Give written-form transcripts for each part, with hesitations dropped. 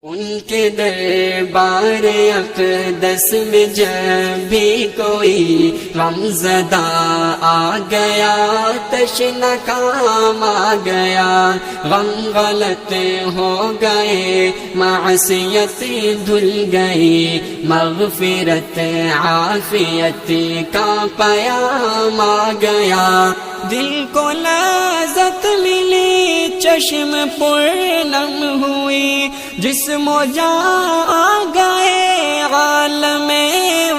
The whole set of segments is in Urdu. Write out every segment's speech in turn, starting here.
ان کے دربار اقدس میں جب بھی کوئی غمزدہ آ گیا، تشنہ کام آ گیا، غم غلط ہو گئے، معصیت دھل گئی، مغفرت عافیت کا پیام آ گیا، دل کو لذت ملی، چشم پرنم ہوئی، جسم و جان آ گئے عالم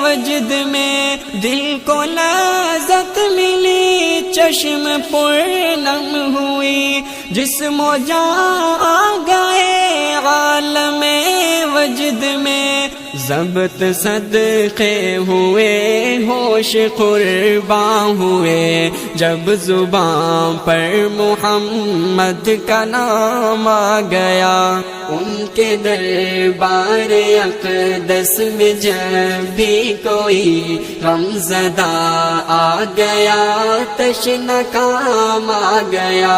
وجد میں، دل کو لذت ملی، چشم پرنم ہوئی، جسم و جان آ گئے عالم وجد میں، ضبط صدقے ہوئے، ہوش قرباں ہوئے، جب زبان پر محمد کا نام آ گیا، ان کے دربار اقدس میں جب بھی کوئی غمزدہ آ گیا، تشنہ کام آ گیا،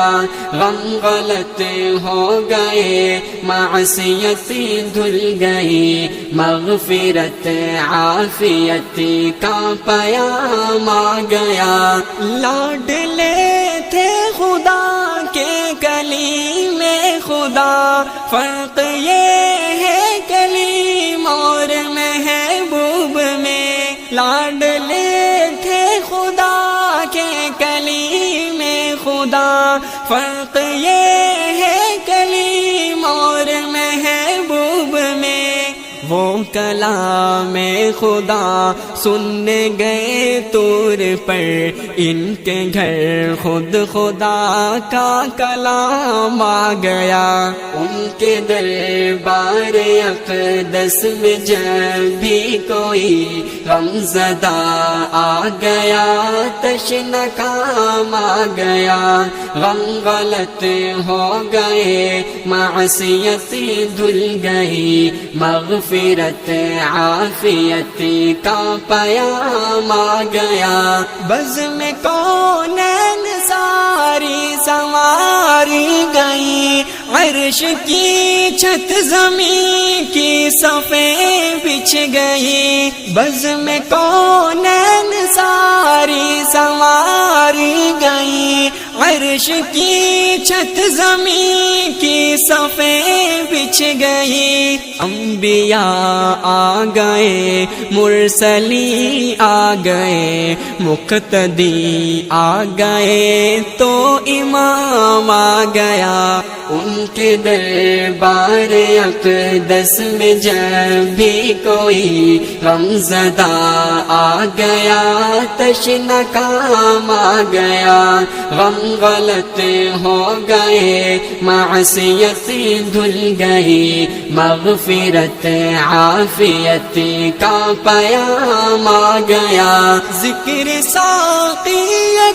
غم غلط ہو گئے، معصیت دھل گئی، مغفرت عافیت کا پیام آ گیا، لاڈلے تھے خدا کے کلیم خدا، فرق یہ ہے کلیم اور محبوب میں، لاڈلے تھے خدا کے کلیم خدا، فرق یہ ہے کلیم اور محبوب میں، وہ کلام خدا سننے گئے طور پر، ان کے گھر خود خدا کا کلام آ گیا، ان کے دربار اقدس میں جب بھی کوئی غمزدہ آ گیا، تشنہ کام آ گیا، غم غلط ہو گئے، معصیت دھل گئی، مغفرت عافیت کا پیام آ گیا، بزم کونین ساری سنواری گئی، عرش کی چھت زمین کی صفیں بچھ گئی، بزم کونین ساری سنواری گئی، عرش کی چھت زمین کی صفیں بچھ گئی، انبیاء آ گئے، مرسلی آ گئے، مقتدی آ گئے، تو امام آ گیا، ان کے دربار اقدس میں جب بھی کوئی غمزدہ آ گیا، تشنہ کام آ گیا، غم غلط ہو گئے، معصیت دھل گئی، مغفرت عافیت کا پیام آ گیا، ذکر ساقی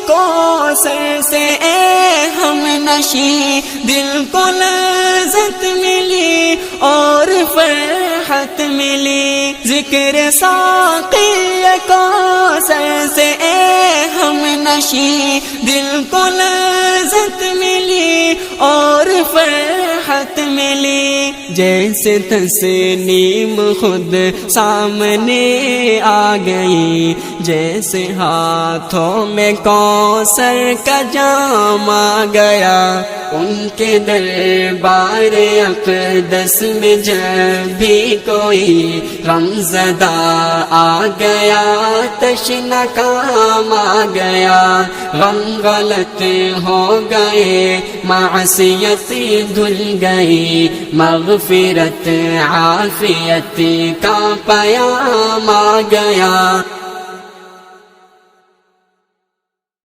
کوثر سے اے ہم نشیں، دل کو لذت ملی اور فرحت ملی، ذکر ساقی کوثر سے اے ہم نشیں، دل کو لذت ملی اور فرحت ملی، جیسے تسنیم خود سامنے آ گئی، جیسے ہاتھوں میں کوثر کا جام آ گیا، ان کے دربار اقدس میں جب بھی کوئی غمزدہ آ گیا، تشنہ کام آ گیا، غم غلط ہو گئے، معصیت دھل گئی، مغفرت عافیت کا پیام آ گیا۔